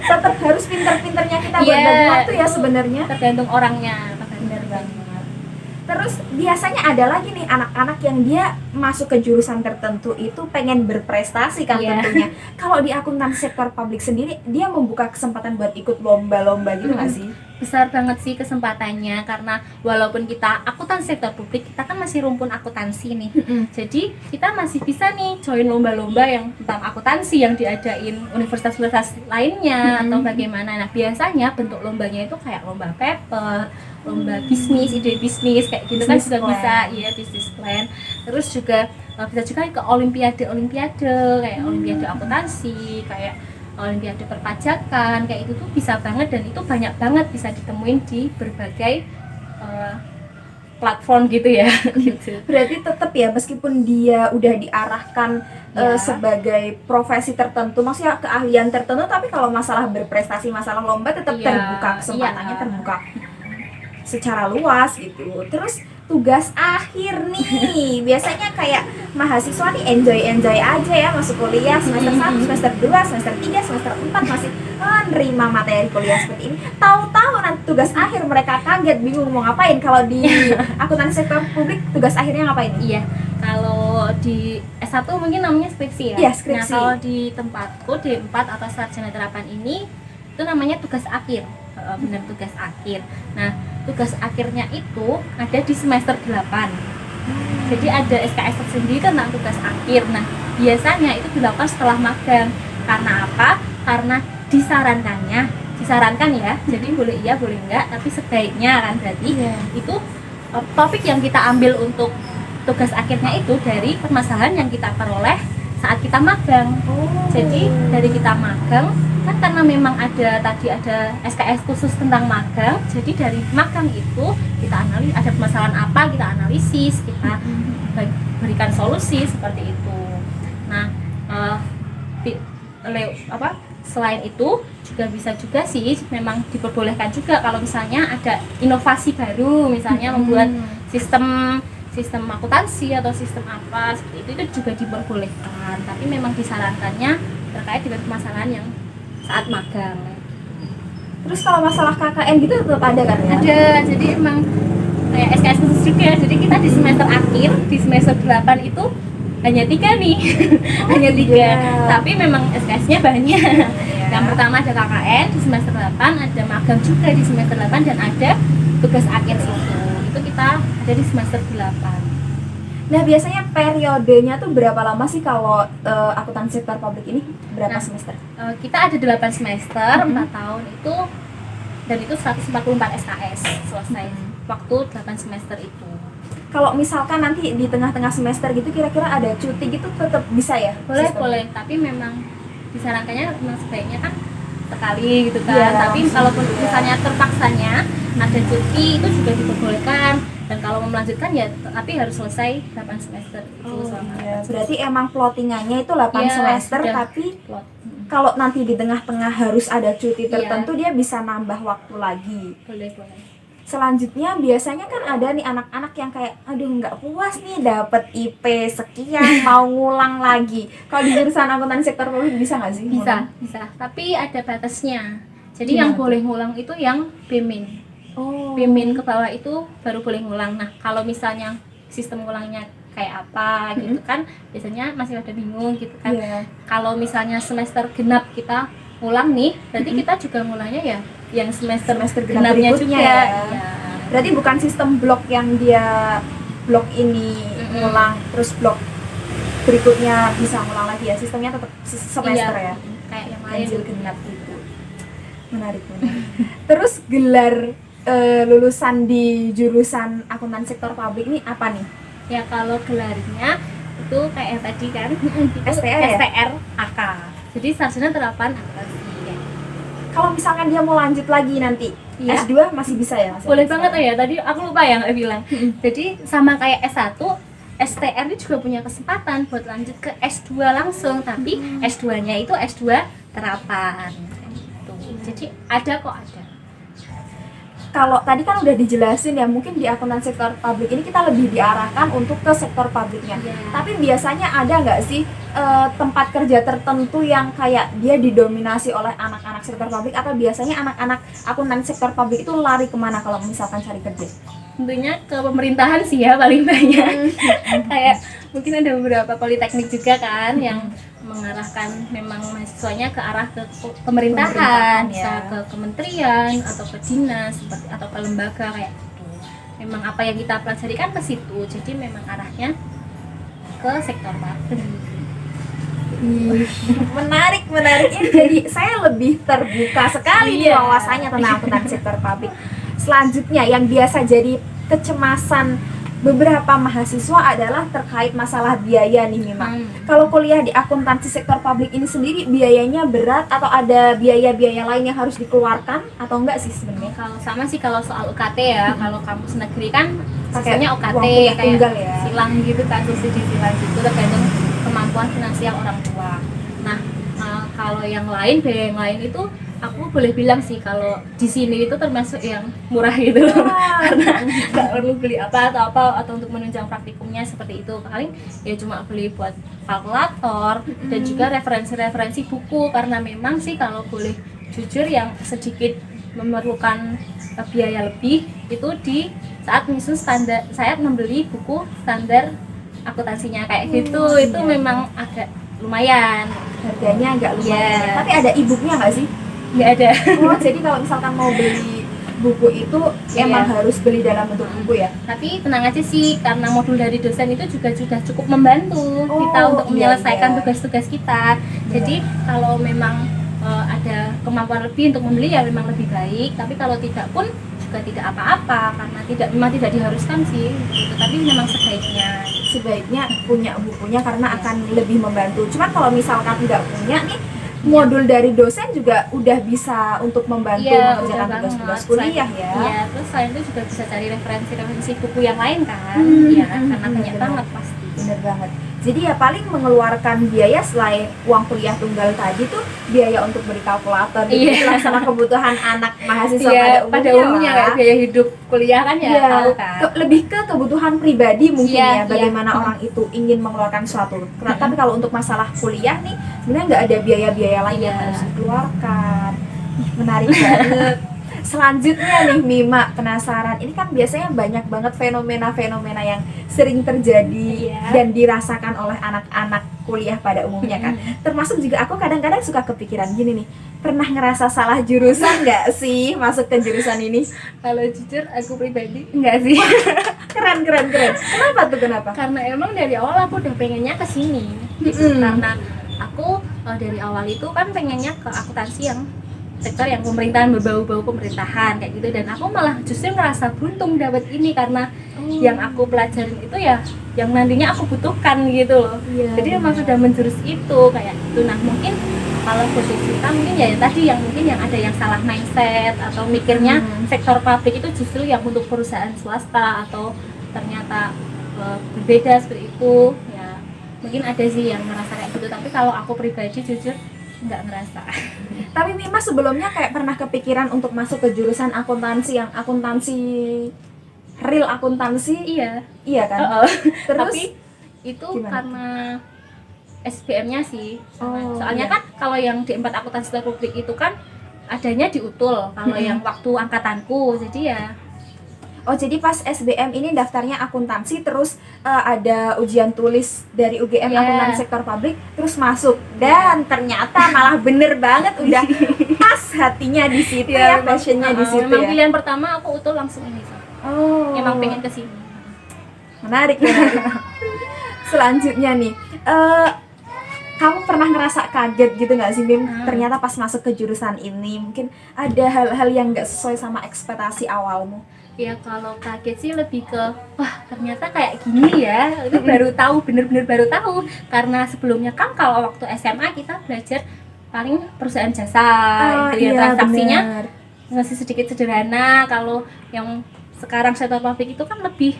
Tetap harus pinter-pinternya kita berbagi waktu ya sebenarnya. Tergantung orangnya. Bener banget. Terus biasanya ada lagi nih anak-anak yang dia masuk ke jurusan tertentu itu pengen berprestasi kan tentunya. Kalau di akuntansi sektor publik sendiri, dia membuka kesempatan buat ikut lomba-lomba gitu nggak sih? Besar banget sih kesempatannya, karena walaupun kita akuntansi sektor publik, kita kan masih rumpun akuntansi nih. Jadi kita masih bisa nih join lomba-lomba yang tentang akuntansi yang diadain universitas-universitas lainnya atau bagaimana. Nah, biasanya bentuk lombanya itu kayak lomba paper, lomba bisnis, ide bisnis kayak gitu kan juga bisa, bisnis plan. Terus juga bisa juga ke olimpiade kayak olimpiade akuntansi, kayak olimpiade perpajakan kayak itu tuh bisa banget, dan itu banyak banget bisa ditemuin di berbagai platform gitu ya. Gitu. Berarti tetap ya, meskipun dia udah diarahkan sebagai profesi tertentu, maksudnya keahlian tertentu, tapi kalau masalah berprestasi, masalah lomba tetap terbuka kesempatannya, terbuka secara luas gitu. Terus tugas akhir nih, biasanya kayak mahasiswa nih enjoy aja ya masuk kuliah semester 1, semester 2, semester 3, semester 4 masih nerima materi kuliah seperti ini. Tahu-tahu nanti tugas akhir mereka kaget, bingung mau ngapain. Kalau di akuntansi sektor publik tugas akhirnya ngapain? Kalau di S1 mungkin namanya skripsi ya. Iya, skripsi. Nah, kalau di tempatku D4 atau sarjana terapan ini itu namanya tugas akhir. Benar, tugas akhir. Nah, tugas akhirnya itu ada di semester 8. Jadi ada SKS tersendiri tentang tugas akhir. Nah, biasanya itu dilakukan setelah magang. Karena apa? Karena disarankan ya. Jadi boleh iya, boleh enggak, tapi sebaiknya kan berarti itu topik yang kita ambil untuk tugas akhirnya itu dari permasalahan yang kita peroleh saat kita magang. Jadi dari kita magang kan, karena memang ada SKS khusus tentang magang, jadi dari magang itu kita analisis ada permasalahan apa, kita analisis, kita berikan solusi seperti itu. Nah, selain itu juga bisa juga sih memang diperbolehkan juga kalau misalnya ada inovasi baru, misalnya membuat sistem akuntansi atau sistem apa seperti itu juga diperbolehkan, tapi memang disarankannya terkait dengan permasalahan yang saat magang. Terus kalau masalah KKN gitu tetap ada kan ya? Ada, jadi emang kayak SKS khusus juga, jadi kita di semester akhir, di semester 8 itu hanya 3 nih. Hanya 3, iya. tapi memang SKS-nya banyak. Iya. Yang pertama ada KKN di semester 8, ada magang juga di semester 8, dan ada tugas akhir situ. Itu kita ada di semester 8. Nah biasanya periodenya tuh berapa lama sih kalau akuntansi sektor publik ini? Berapa semester? Kita ada 8 semester, 4 tahun itu, dan itu 144 SKS selesai waktu 8 semester itu. Kalau misalkan nanti di tengah-tengah semester gitu kira-kira ada cuti gitu tetap bisa ya? Boleh, tapi memang disarankannya memang sebaiknya kan sekali gitu kan. Iya, Tapi kalaupun misalnya terpaksanya ada cuti itu juga diperbolehkan, dan kalau mau melanjutkan ya tapi harus selesai 8 semester itu selama. Iya. Berarti emang plottingannya itu 8 Iya, semester, sudah tapi plot. kalau nanti di tengah-tengah harus ada cuti tertentu dia bisa nambah waktu lagi. Boleh. Selanjutnya biasanya kan ada nih anak-anak yang kayak aduh nggak puas nih dapet IP sekian mau ngulang lagi. Kalau di jurusan akuntansi sektor publik bisa nggak sih? Bisa, tapi ada batasnya. Jadi yang boleh ngulang itu yang B-min. B-min ke bawah itu baru boleh ngulang. Nah, kalau misalnya sistem ngulangnya kayak apa gitu kan, biasanya masih ada bingung gitu kan. Kalau misalnya semester genap kita ngulang nih, berarti kita juga ngulangnya ya yang semester genapnya juga ya. Berarti bukan sistem blok yang dia blok ini ngulang terus blok berikutnya bisa ngulang lagi ya, sistemnya tetap semester ya kayak yang lain ganjil genap itu. Menarik. Terus gelar lulusan di jurusan akuntan sektor publik ini apa nih? Ya kalau gelarnya itu kayak yang tadi kan STR ya? STR AK, jadi sarjana terapan akuntansi. Kalau misalkan dia mau lanjut lagi nanti S2 masih bisa ya? Boleh banget ya, tadi aku lupa ya nggak bilang. Jadi sama kayak S1, STR ini juga punya kesempatan buat lanjut ke S2 langsung, tapi S2-nya itu S2 terapan gitu. Jadi ada kok, ada. Kalau tadi kan udah dijelasin ya, mungkin di akuntan sektor publik ini kita lebih diarahkan untuk ke sektor publiknya. Tapi biasanya ada nggak sih tempat kerja tertentu yang kayak dia didominasi oleh anak-anak sektor publik, atau biasanya anak-anak akuntan sektor publik itu lari kemana kalau misalkan cari kerja? Tentunya ke pemerintahan sih ya paling banyak. Kayak mungkin ada beberapa politeknik juga kan yang mengarahkan memang mahasiswanya ke arah ke pemerintahan, bisa ke kementerian atau ke dinas seperti atau ke lembaga kayak gitu. Memang apa yang kita pelajari kan ke situ, jadi memang arahnya ke sektor publik. Menarik. Jadi saya lebih terbuka sekali nih wawasannya tentang akuntan sektor publik. Selanjutnya yang biasa jadi kecemasan beberapa mahasiswa adalah terkait masalah biaya nih memang. Kalau kuliah di akuntansi sektor publik ini sendiri biayanya berat atau ada biaya-biaya lain yang harus dikeluarkan atau enggak sih sebenarnya? Kalau sama sih kalau soal UKT ya, kalau kampus negeri kan pastinya UKT kayak ya. Silang gitu kan, subsidi silang gitu tergantung kemampuan finansial orang tua. Nah, kalau yang lain, biaya yang lain itu aku boleh bilang sih kalau di sini itu termasuk yang murah gitu loh. Karena nggak perlu beli apa atau untuk menunjang praktikumnya seperti itu, paling ya cuma beli buat kalkulator dan juga referensi buku, karena memang sih kalau boleh jujur yang sedikit memerlukan biaya lebih itu di saat menyusun standar, saya membeli buku standar akuntansinya kayak gitu. Itu memang agak lumayan, harganya agak lumayan. Tapi ada e-booknya nggak sih? Nggak ada. Jadi kalau misalkan mau beli buku itu emang harus beli dalam bentuk buku ya? Tapi tenang aja sih, karena modul dari dosen itu juga sudah cukup membantu kita untuk menyelesaikan tugas-tugas kita. Jadi kalau memang ada kemampuan lebih untuk membeli ya memang lebih baik, tapi kalau tidak pun juga tidak apa-apa, karena memang tidak diharuskan sih gitu. Tapi memang sebaiknya punya bukunya karena akan lebih membantu. Cuman kalau misalkan tidak punya nih, modul dari dosen juga udah bisa untuk membantu mengerjakan tugas-tugas kuliah ya. Iya, terus selain itu juga bisa cari referensi buku yang lain kan. Karena banyak banget pasti. Bener banget. Jadi ya paling mengeluarkan biaya selain uang kuliah tunggal tadi tuh biaya untuk beli kalkulator gitu, Iya. sama kebutuhan anak mahasiswa Iya, pada pada umumnya lah. kayak biaya hidup kuliah kan ya Iya, tahu kan. lebih ke kebutuhan pribadi mungkin Iya, ya, iya. bagaimana orang itu ingin mengeluarkan suatu. Tapi kalau untuk masalah kuliah nih, sebenarnya nggak ada biaya-biaya lain yang Iya. harus dikeluarkan. Ih, menarik banget. Selanjutnya nih Mima, penasaran. Ini kan biasanya banyak banget fenomena-fenomena yang sering terjadi Iya. dan dirasakan oleh anak-anak kuliah pada umumnya kan. Termasuk juga aku kadang-kadang suka kepikiran gini nih, pernah ngerasa salah jurusan nggak sih masuk ke jurusan ini? Kalau jujur aku pribadi enggak sih. Keren. Kenapa tuh, kenapa? Karena emang dari awal aku udah pengennya ke sini gitu. Karena aku dari awal itu kan pengennya ke akuntansi yang sektor yang pemerintahan, berbau-bau pemerintahan kayak gitu, dan aku malah justru ngerasa beruntung dapat ini karena yang aku pelajarin itu ya yang nantinya aku butuhkan gitu loh. Iya, Jadi emang sudah menjurus itu kayak gitu. Nah mungkin kalau khusus kita mungkin ya tadi yang mungkin yang ada yang salah mindset atau mikirnya sektor publik itu justru yang untuk perusahaan swasta atau ternyata berbeda seperti itu ya, mungkin ada sih yang ngerasa kayak gitu. Tapi kalau aku pribadi jujur nggak ngerasa. Tapi Mima sebelumnya kayak pernah kepikiran untuk masuk ke jurusan akuntansi yang akuntansi real akuntansi? Iya kan? Terus Tapi itu gimana? karena SBM-nya sih. Oh, Soalnya iya. kan kalau yang di 4 akuntansi publik itu kan adanya di UTUL. Kalau yang waktu angkatanku, jadi ya. Oh, jadi pas SBM ini daftarnya akuntansi, terus ada ujian tulis dari UGM Iya. akuntansi sektor publik, terus masuk. Dan ternyata malah bener banget, udah pas hatinya di situ ya, passionnya di situ Memang ya. pilihan pertama aku UTUL langsung ini sih. Oh, Emang pengen ke sini. menarik. Selanjutnya nih, kamu pernah ngerasa kaget gitu nggak sih, Bim? Ternyata pas masuk ke jurusan ini mungkin ada hal-hal yang nggak sesuai sama ekspektasi awalmu. Ya kalau kaget sih lebih ke wah ternyata kayak gini ya, itu baru tahu, bener-bener baru tahu. Karena sebelumnya kan kalau waktu SMA kita belajar paling perusahaan jasa gitu ya, transaksinya bener. masih sedikit sederhana. Kalau yang sekarang sektor publik itu kan lebih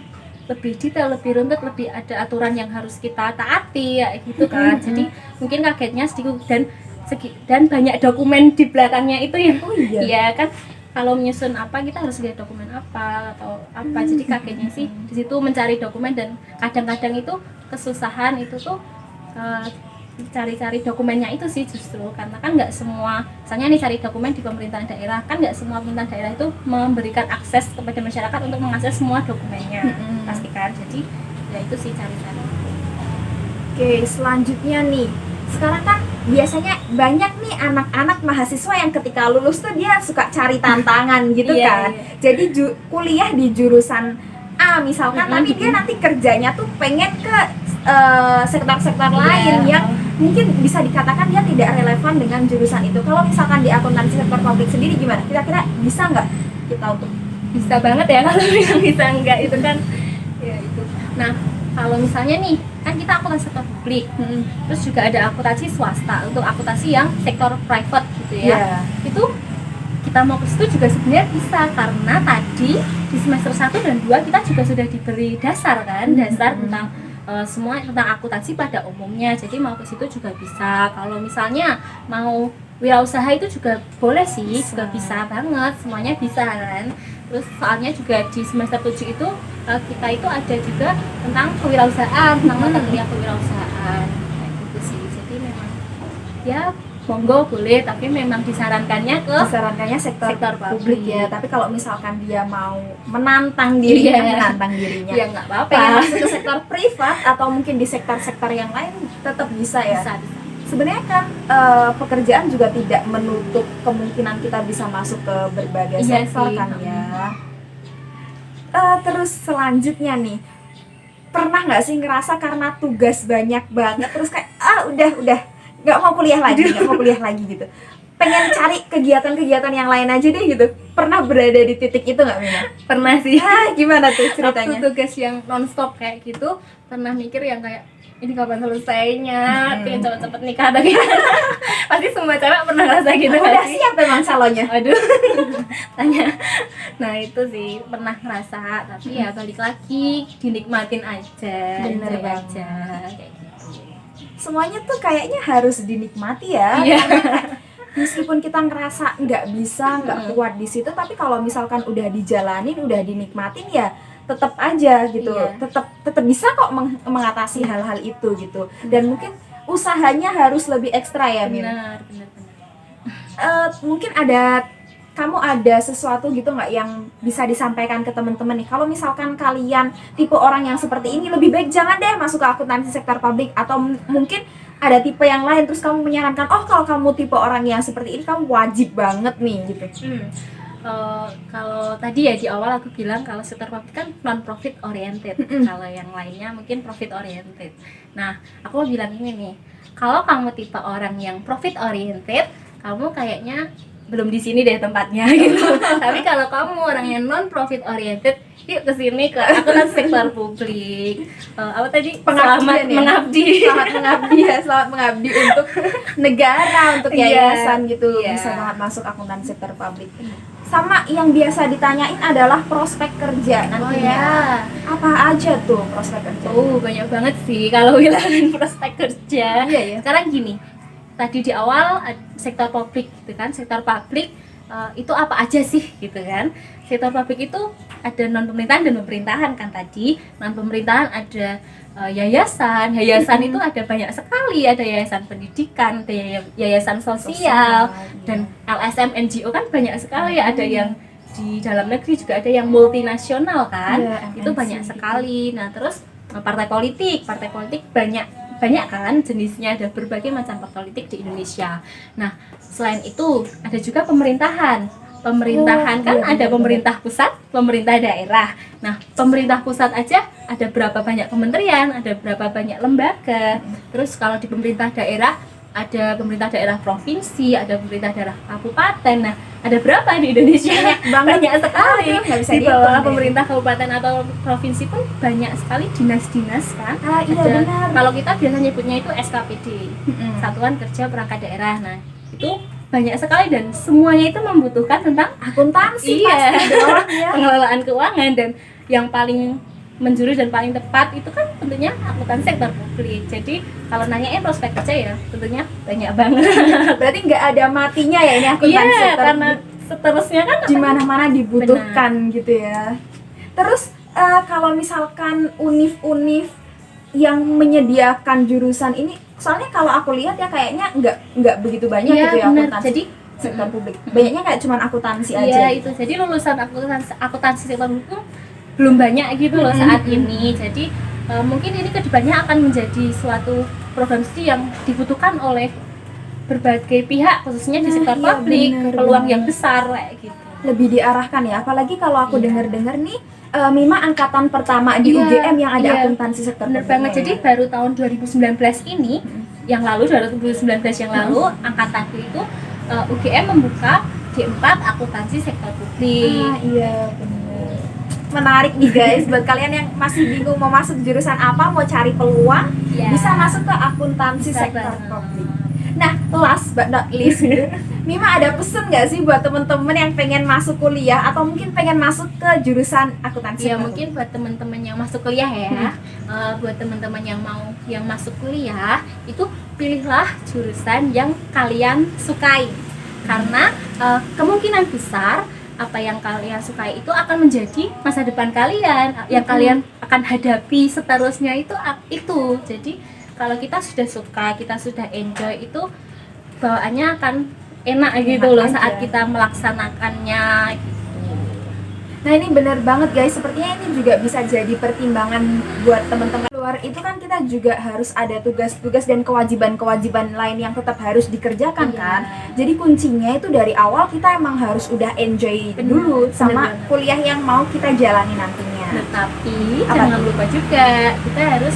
detail, lebih runtut, lebih ada aturan yang harus kita taati ya gitu kan. Jadi mungkin kagetnya sedikit dan banyak dokumen di belakangnya itu yang iya kan, kalau menyusun apa kita harus lihat dokumen apa atau apa. Jadi kagetnya sih di situ mencari dokumen, dan kadang-kadang itu kesusahan itu tuh cari-cari dokumennya itu sih, justru karena kan nggak semua, misalnya nih cari dokumen di pemerintahan daerah kan nggak semua pemerintahan daerah itu memberikan akses kepada masyarakat untuk mengakses semua dokumennya pastikan. Jadi ya itu sih cari-cari. Oke, selanjutnya nih, sekarang kan biasanya banyak nih anak-anak mahasiswa yang ketika lulus tuh dia suka cari tantangan gitu kan. Jadi kuliah di jurusan A misalkan, tapi dia nanti kerjanya tuh pengen ke sektor-sektor lain yang mungkin bisa dikatakan dia tidak relevan dengan jurusan itu. Kalau misalkan di akuntansi sektor publik sendiri gimana? Kira-kira bisa nggak kita untuk? Bisa banget ya kalau bilang bisa enggak, itu kan ya itu. Nah kalau misalnya nih kan kita akuntansi sektor publik, terus juga ada akuntansi swasta untuk akuntansi yang sektor private gitu ya. Itu kita mau ke situ juga sebenarnya bisa, karena tadi di semester 1 dan 2 kita juga sudah diberi dasar kan, dasar tentang semua tentang akuntansi pada umumnya. Jadi mau ke situ juga bisa. Kalau misalnya mau wirausaha itu juga boleh sih, juga bisa banget, semuanya bisa kan. Terus soalnya juga di semester 7 itu kita itu ada juga tentang kewirausahaan, tentang mata kuliah kewirausahaan kayak gitu sih. Jadi memang ya monggo boleh, tapi memang disarankannya sektor publik publik ya. Tapi kalau misalkan dia mau menantang dirinya, ya nggak apa-apa, pengen masuk ke sektor privat atau mungkin di sektor-sektor yang lain tetap bisa ya. bisa. Sebenarnya kan pekerjaan juga tidak menutup kemungkinan kita bisa masuk ke berbagai sektor sih, kan ya. Terus selanjutnya nih, pernah nggak sih ngerasa karena tugas banyak banget terus kayak udah nggak mau kuliah lagi gitu, pengen cari kegiatan-kegiatan yang lain aja deh gitu? Pernah berada di titik itu nggak, Mina? Pernah sih. Gimana tuh ceritanya? Waktu tugas yang nonstop kayak gitu pernah mikir yang kayak ini kapan selesainya, pengen cepet-cepet nikah atau gimana. Pasti semua cewek pernah ngerasa gitu Udah nggak sih? siap memang calonnya. Aduh, tanya. Nah itu sih pernah ngerasa, tapi ya balik lagi dinikmatin aja, Bener enjoy banget. aja, kayak gitu. Semuanya tuh kayaknya harus dinikmati ya. Iya. Meskipun kita ngerasa nggak bisa, nggak kuat di situ, tapi kalau misalkan udah dijalanin, udah dinikmatin ya tetap aja gitu. Iya. Tetap bisa kok mengatasi hal-hal itu gitu. Dan mungkin usahanya harus lebih ekstra ya, Mim. Benar. Mungkin kamu ada sesuatu gitu nggak yang bisa disampaikan ke teman-teman nih? Kalau misalkan kalian tipe orang yang seperti ini, lebih baik jangan deh masuk ke akuntansi sektor publik, atau mungkin ada tipe yang lain terus kamu menyarankan, oh kalau kamu tipe orang yang seperti ini kamu wajib banget nih gitu. Kalau tadi ya di awal aku bilang kalau sektor publik kan non profit oriented, kalau yang lainnya mungkin profit oriented. Nah, aku mau bilang ini nih, kalau kamu tipe orang yang profit oriented, kamu kayaknya belum di sini deh tempatnya gitu. Tapi kalau kamu orang yang non profit oriented, yuk kesini ke akuntansi sektor publik. Apa tadi? Pengabdian ya? Mengabdi. Selamat mengabdi ya, selamat mengabdi untuk negara, untuk yayasan gitu. Iya. Bisa banget masuk akuntansi sektor publik. Sama yang biasa ditanyain adalah prospek kerja nantinya. Oh ya. Apa aja tuh prospek kerja? Banyak banget sih kalau wilayah prospek kerja. Iya ya. Sekarang gini, tadi di awal sektor publik gitu kan, sektor publik itu apa aja sih gitu kan. Sektor publik itu ada non pemerintahan dan pemerintahan kan tadi. Non pemerintahan ada yayasan itu ada banyak sekali, ada yayasan pendidikan, ada yayasan sosial, dan LSM NGO kan banyak sekali, ada yang di dalam negeri juga ada yang multinasional kan, itu banyak sekali. Nah terus partai politik banyak kan jenisnya, ada berbagai macam partai politik di Indonesia. Nah selain itu ada juga pemerintahan kan ada pemerintah pusat, pemerintah daerah. Nah pemerintah pusat aja ada berapa banyak kementerian, ada berapa banyak lembaga. Terus kalau di pemerintah daerah ada pemerintah daerah provinsi, ada pemerintah daerah kabupaten. Nah ada berapa di Indonesia? Banyak sekali. Di bawah pemerintah kabupaten atau provinsi pun banyak sekali dinas-dinas kan. Iya benar. Kalau kita biasa nyebutnya itu SKPD, Satuan Kerja Perangkat Daerah. Nah itu banyak sekali dan semuanya itu membutuhkan tentang akuntansi. Iya. Pasti dong ya. Pengelolaan keuangan, dan yang paling menjurus dan paling tepat itu kan tentunya akuntansi sektor publik. Jadi kalau nanyain prospek kerja ya tentunya banyak banget. Berarti nggak ada matinya ya ini akuntansi sektor publik. Karena seterusnya kan di mana-mana dibutuhkan gitu ya. Terus kalau misalkan univ-univ yang menyediakan jurusan ini, soalnya kalau aku lihat ya kayaknya nggak begitu banyak gitu ya akuntansi. Jadi sektor publik. Banyaknya kayak cuma akuntansi aja. Iya itu. Jadi lulusan akuntansi sektor hukum belum banyak gitu loh saat ini. Jadi mungkin ini kedepannya akan menjadi suatu program studi yang dibutuhkan oleh berbagai pihak, khususnya di sektor publik, peluang yang besar kayak gitu. Lebih diarahkan ya, apalagi kalau aku dengar-dengar nih Mima angkatan pertama di UGM yang ada akuntansi sektor publik. Bener banget. Jadi baru tahun 2019 ini yang lalu, 2019 yang lalu angkatanku itu UGM membuka D4 akuntansi sektor publik. Iya benar. Menarik nih guys, buat kalian yang masih bingung mau masuk jurusan apa, mau cari peluang, bisa masuk ke akuntansi sektor publik. Nah, last but not least, Mima ada pesen nggak sih buat temen-temen yang pengen masuk kuliah atau mungkin pengen masuk ke jurusan akuntansi? Ya mungkin buat teman-teman yang masuk kuliah ya, buat teman-teman yang masuk kuliah itu pilihlah jurusan yang kalian sukai, karena kemungkinan besar apa yang kalian sukai itu akan menjadi masa depan kalian, yang kalian akan hadapi seterusnya itu. Jadi kalau kita sudah suka, kita sudah enjoy, itu bawaannya akan enak gitu loh saat kita melaksanakannya gitu. Nah ini benar banget guys, sepertinya ini juga bisa jadi pertimbangan buat teman-teman luar. Itu kan kita juga harus ada tugas-tugas dan kewajiban-kewajiban lain yang tetap harus dikerjakan kan. Jadi kuncinya itu dari awal kita emang harus udah enjoy dulu sama kuliah yang mau kita jalani nantinya. Tetapi jangan lupa juga kita harus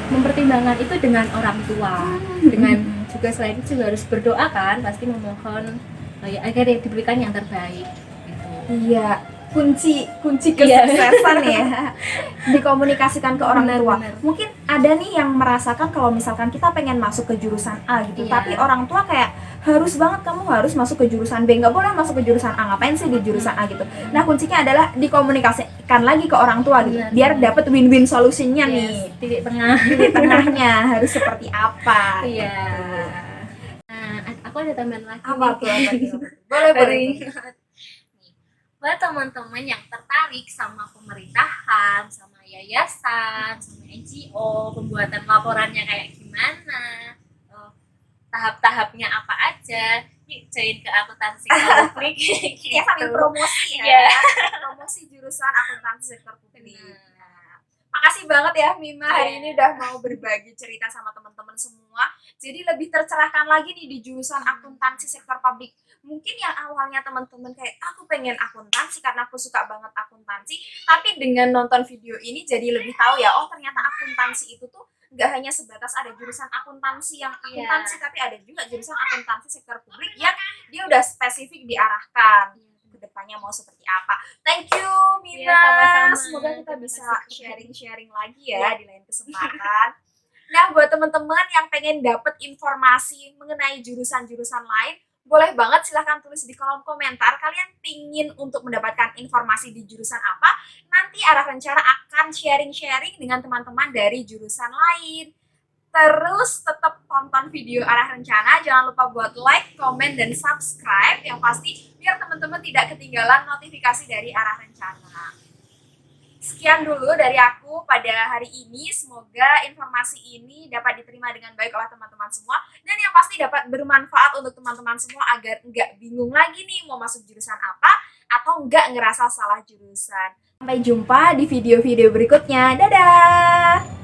mempertimbangkan itu dengan orang tua, dengan juga selain itu juga harus berdoa kan, pasti memohon agar diberikan yang terbaik gitu. Iya, kunci Iya. kesuksesan ya dikomunikasikan ke orang tua. Benar. Mungkin ada nih yang merasakan kalau misalkan kita pengen masuk ke jurusan A gitu, Iya. tapi orang tua kayak harus banget kamu harus masuk ke jurusan B, nggak boleh masuk ke jurusan A, ngapain sih di jurusan A gitu. Nah kuncinya adalah dikomunikasikan lagi ke orang tua gitu, Benar. biar dapet win-win solusinya nih. Yes, titik tengah. Di tengahnya harus seperti apa? Iya. gitu. Nah, aku ada tambahan lagi Apa nih. tuh? Apa tuh? Boleh boleh. Nih, buat teman-teman yang tertarik sama pemerintahan, sama yayasan, sama NGO, pembuatan laporannya kayak gimana, tahap-tahapnya apa aja, yuk join ke akuntansi publik. Ya sambil gitu. promosi Iya. promosi jurusan akuntansi sektor publik. Benar. Nah, makasih banget ya Mima hari Iya. ini udah mau berbagi cerita sama teman-teman semua. Jadi lebih tercerahkan lagi nih di jurusan akuntansi sektor publik. Mungkin yang awalnya teman-teman kayak aku pengen akuntansi karena aku suka banget akuntansi, tapi dengan nonton video ini jadi lebih tahu ya, oh ternyata akuntansi itu tuh nggak hanya sebatas ada jurusan akuntansi yang akuntansi, tapi ada juga jurusan akuntansi sektor publik yang dia udah spesifik diarahkan ke depannya mau seperti apa. Thank you Mima. Iya, sama-sama. Semoga kita Terima bisa kasih. sharing-sharing lagi ya di lain kesempatan. Nah, buat teman-teman yang pengen dapat informasi mengenai jurusan-jurusan lain, boleh banget silahkan tulis di kolom komentar kalian pingin untuk mendapatkan informasi di jurusan apa. Nanti Arah Rencana akan sharing-sharing dengan teman-teman dari jurusan lain. Terus tetap tonton video Arah Rencana, jangan lupa buat like, komen, dan subscribe yang pasti biar teman-teman tidak ketinggalan notifikasi dari Arah Rencana. Sekian dulu dari aku pada hari ini. Semoga informasi ini dapat diterima dengan baik oleh teman-teman semua. Dan yang pasti dapat bermanfaat untuk teman-teman semua agar nggak bingung lagi nih mau masuk jurusan apa atau nggak ngerasa salah jurusan. Sampai jumpa di video-video berikutnya. Dadah!